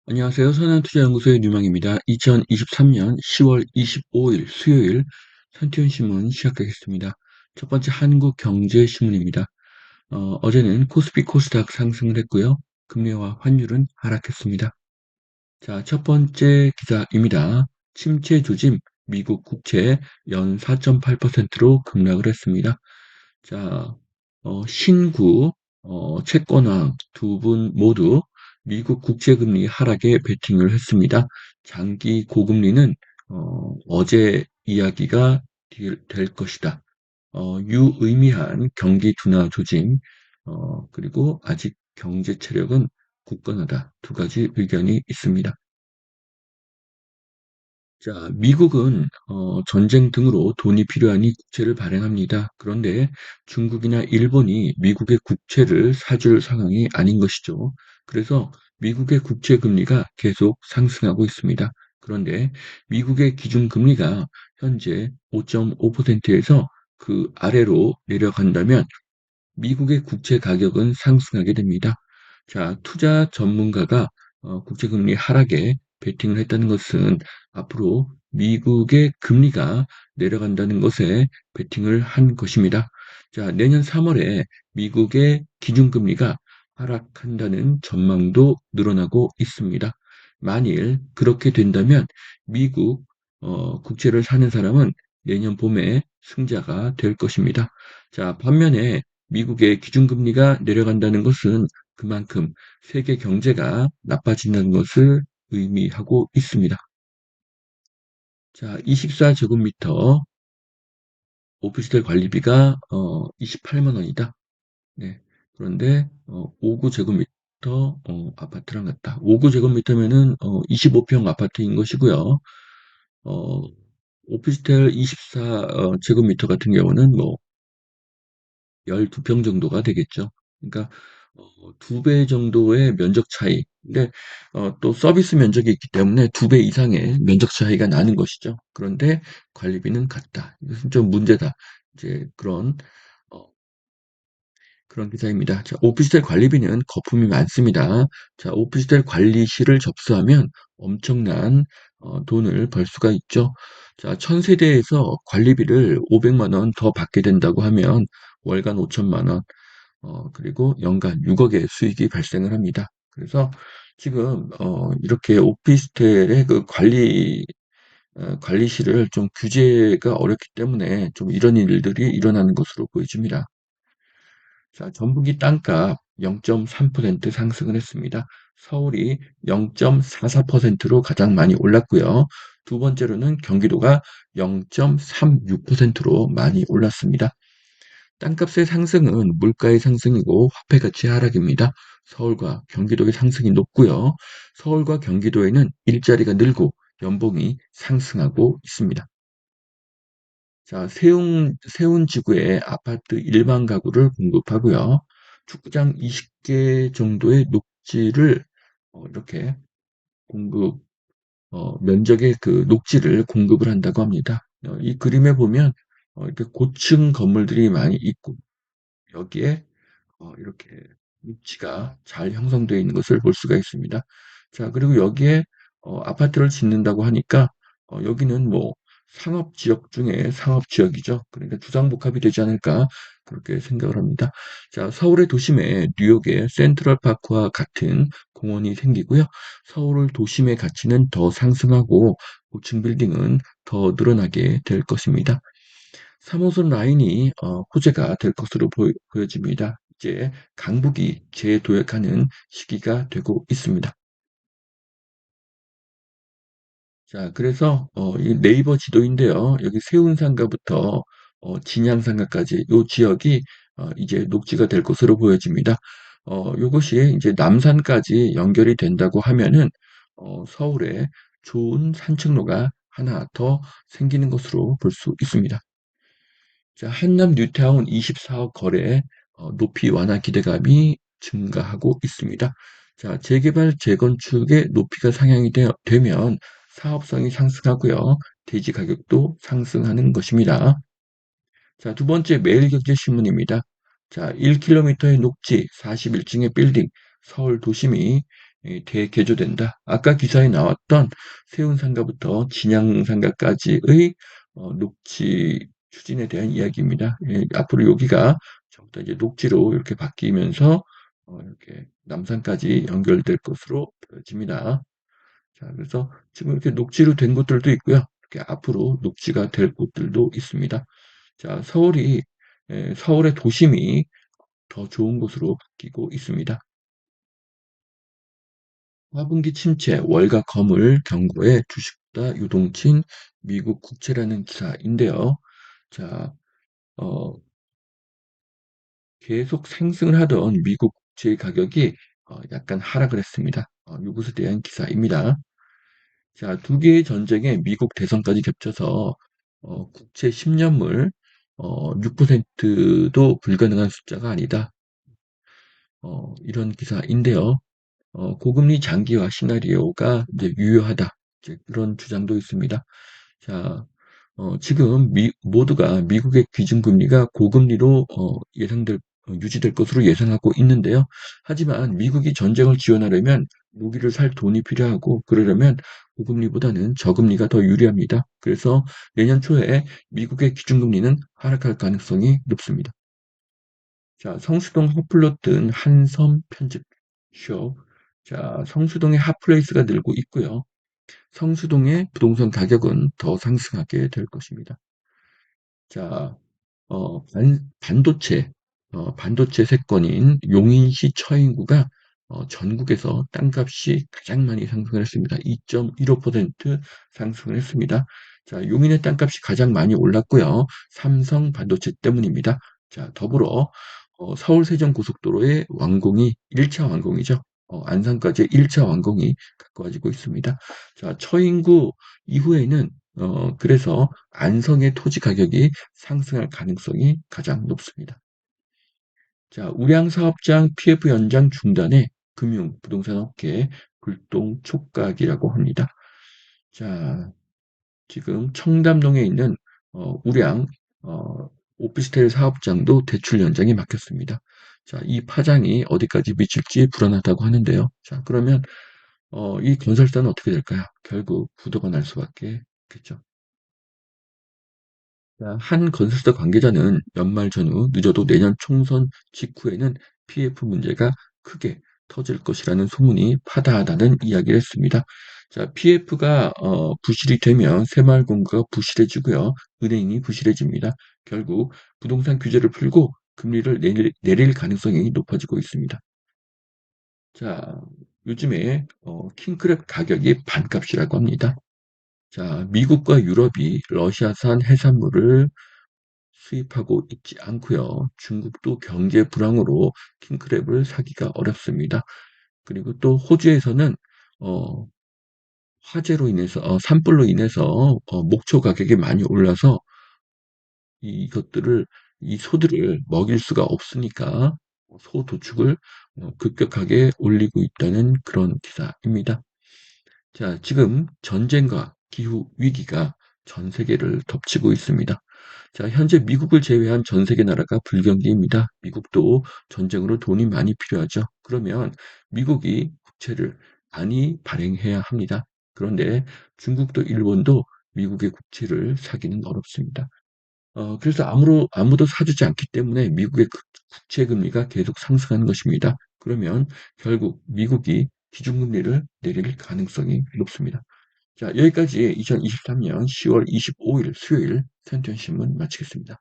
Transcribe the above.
안녕하세요. 선한투자연구소의 류망입니다. 2023년 10월 25일 수요일 산티온신문 시작하겠습니다. 첫 번째 한국경제신문입니다. 어제는 코스피 코스닥 상승을 했고요. 금리와 환율은 하락했습니다. 자, 첫 번째 기사입니다. 침체 조짐, 미국 국채 연 4.8%로 급락을 했습니다. 자, 신구, 채권왕 두 분 모두 미국 국채금리 하락에 베팅을 했습니다. 장기 고금리는 어제 이야기가 될 것이다. 유의미한 경기 둔화 조짐, 그리고 아직 경제 체력은 굳건하다. 두 가지 의견이 있습니다. 자, 미국은 전쟁 등으로 돈이 필요하니 국채를 발행합니다. 그런데 중국이나 일본이 미국의 국채를 사줄 상황이 아닌 것이죠. 그래서 미국의 국채 금리가 계속 상승하고 있습니다. 그런데 미국의 기준금리가 현재 5.5%에서 그 아래로 내려간다면 미국의 국채 가격은 상승하게 됩니다. 자, 투자 전문가가 국채금리 하락에 베팅을 했다는 것은 앞으로 미국의 금리가 내려간다는 것에 베팅을 한 것입니다. 자, 내년 3월에 미국의 기준금리가 하락한다는 전망도 늘어나고 있습니다. 만일 그렇게 된다면 미국 국채를 사는 사람은 내년 봄에 승자가 될 것입니다. 자, 반면에 미국의 기준금리가 내려간다는 것은 그만큼 세계 경제가 나빠진다는 것을 의미하고 있습니다. 자, 24제곱미터 오피스텔 관리비가 28만 원이다. 네. 그런데 59제곱미터 아파트랑 같다. 59제곱미터면은 25평 아파트인 것이고요. 어, 오피스텔 24제곱미터 같은 경우는 뭐 12평 정도가 되겠죠. 그러니까 2배 정도의 면적 차이. 근데 또 서비스 면적이 있기 때문에 2배 이상의 면적 차이가 나는 것이죠. 그런데 관리비는 같다. 이것은 좀 문제다. 이제 어, 그런 기사입니다. 자, 오피스텔 관리비는 거품이 많습니다. 자, 오피스텔 관리실을 접수하면 엄청난 돈을 벌 수가 있죠. 자, 1000세대에서 관리비를 500만 원 더 받게 된다고 하면 월간 5천만 원, 그리고 연간 6억의 수익이 발생을 합니다. 그래서 지금 이렇게 오피스텔의 그 관리실을 좀 규제가 어렵기 때문에 좀 이런 일들이 일어나는 것으로 보여집니다. 자, 전북이 땅값 0.3% 상승을 했습니다. 서울이 0.44%로 가장 많이 올랐고요. 두 번째로는 경기도가 0.36%로 많이 올랐습니다. 땅값의 상승은 물가의 상승이고 화폐 가치 하락입니다. 서울과 경기도의 상승이 높고요. 서울과 경기도에는 일자리가 늘고 연봉이 상승하고 있습니다. 자, 세운지구에 아파트 일반 가구를 공급하고요. 축구장 20개 정도의 녹지를 이렇게 공급, 면적의 그 녹지를 공급을 한다고 합니다. 이 그림에 보면 이렇게 고층 건물들이 많이 있고 여기에 이렇게 위치가 잘 형성되어 있는 것을 볼 수가 있습니다. 자, 그리고 여기에 아파트를 짓는다고 하니까 여기는 뭐 상업지역 중에 상업지역이죠. 그러니까 주상복합이 되지 않을까 그렇게 생각을 합니다. 자, 서울의 도심에 뉴욕의 센트럴파크와 같은 공원이 생기고요. 서울 도심의 가치는 더 상승하고 고층 빌딩은 더 늘어나게 될 것입니다. 3호선 라인이 호재가 될 것으로 보여집니다. 이제 강북이 재도약하는 시기가 되고 있습니다. 자, 그래서 이 네이버 지도인데요. 여기 세운상가부터 진양상가까지 이 지역이 이제 녹지가 될 것으로 보여집니다. 요것이 이제 남산까지 연결이 된다고 하면은 서울에 좋은 산책로가 하나 더 생기는 것으로 볼 수 있습니다. 자, 한남 뉴타운 24억 거래 높이 완화 기대감이 증가하고 있습니다. 자, 재개발, 재건축의 높이가 상향이 되면 사업성이 상승하고요. 대지 가격도 상승하는 것입니다. 자, 두 번째 매일경제신문입니다. 자, 1km의 녹지, 41층의 빌딩, 서울 도심이 대개조된다. 아까 기사에 나왔던 세운상가부터 진양상가까지의 녹지 추진에 대한 이야기입니다. 앞으로 여기가 전부 다 이제 녹지로 이렇게 바뀌면서 이렇게 남산까지 연결될 것으로 보여집니다. 자, 그래서 지금 이렇게 녹지로 된 곳들도 있고요. 이렇게 앞으로 녹지가 될 곳들도 있습니다. 자, 서울의 도심이 더 좋은 곳으로 바뀌고 있습니다. 4분기 침체, 월가 거물 경고에 주식보다 유동친 미국 국채라는 기사인데요. 자, 어, 계속 상승을 하던 미국 국채 가격이 약간 하락을 했습니다. 이것에 대한 기사입니다. 자, 두 개의 전쟁에 미국 대선까지 겹쳐서 국채 10년물 6%도 불가능한 숫자가 아니다. 이런 기사인데요. 고금리 장기화 시나리오가 이제 유효하다. 이제 그런 주장도 있습니다. 자, 지금 모두가 미국의 기준금리가 고금리로 유지될 것으로 예상하고 있는데요. 하지만 미국이 전쟁을 지원하려면 무기를 살 돈이 필요하고 그러려면 고금리보다는 저금리가 더 유리합니다. 그래서 내년 초에 미국의 기준금리는 하락할 가능성이 높습니다. 자, 성수동 핫플로 뜬 한섬 편집쇼. 자, 성수동의 핫플레이스가 늘고 있고요. 성수동의 부동산 가격은 더 상승하게 될 것입니다. 자, 반도체 세권인 용인시 처인구가 전국에서 땅값이 가장 많이 상승을 했습니다. 2.15% 상승을 했습니다. 자, 용인의 땅값이 가장 많이 올랐고요. 삼성 반도체 때문입니다. 자, 더불어 서울 세종고속도로의 완공이 1차 완공이죠. 안산까지의 1차 완공이 가까워지고 있습니다. 자, 처인구 이후에는 그래서 안성의 토지 가격이 상승할 가능성이 가장 높습니다. 자, 우량 사업장 PF 연장 중단에 금융, 부동산 업계 불똥 촉각이라고 합니다. 자, 지금 청담동에 있는 우량 오피스텔 사업장도 대출 연장이 막혔습니다. 자, 이 파장이 어디까지 미칠지 불안하다고 하는데요. 자, 그러면 이 건설사는 어떻게 될까요? 결국 부도가 날 수밖에 없겠죠. 한 건설사 관계자는 연말 전후 늦어도 내년 총선 직후에는 PF 문제가 크게 터질 것이라는 소문이 파다하다는 이야기를 했습니다. 자, PF가 부실이 되면 새마을공고가 부실해지고요. 은행이 부실해집니다. 결국 부동산 규제를 풀고 금리를 내릴 가능성이 높아지고 있습니다. 자, 요즘에 킹크랩 가격이 반값이라고 합니다. 자, 미국과 유럽이 러시아산 해산물을 수입하고 있지 않고요. 중국도 경제 불황으로 킹크랩을 사기가 어렵습니다. 그리고 또 호주에서는 어, 화재로 인해서 산불로 인해서 목초 가격이 많이 올라서 이것들을 이 소들을 먹일 수가 없으니까 소 도축을 급격하게 올리고 있다는 그런 기사입니다. 자, 지금 전쟁과 기후 위기가 전 세계를 덮치고 있습니다. 자, 현재 미국을 제외한 전 세계 나라가 불경기입니다. 미국도 전쟁으로 돈이 많이 필요하죠. 그러면 미국이 국채를 많이 발행해야 합니다. 그런데 중국도 일본도 미국의 국채를 사기는 어렵습니다. 그래서 아무도 사주지 않기 때문에 미국의 국채 금리가 계속 상승하는 것입니다. 그러면 결국 미국이 기준금리를 내릴 가능성이 높습니다. 자, 여기까지 2023년 10월 25일 수요일 센트현신문 마치겠습니다.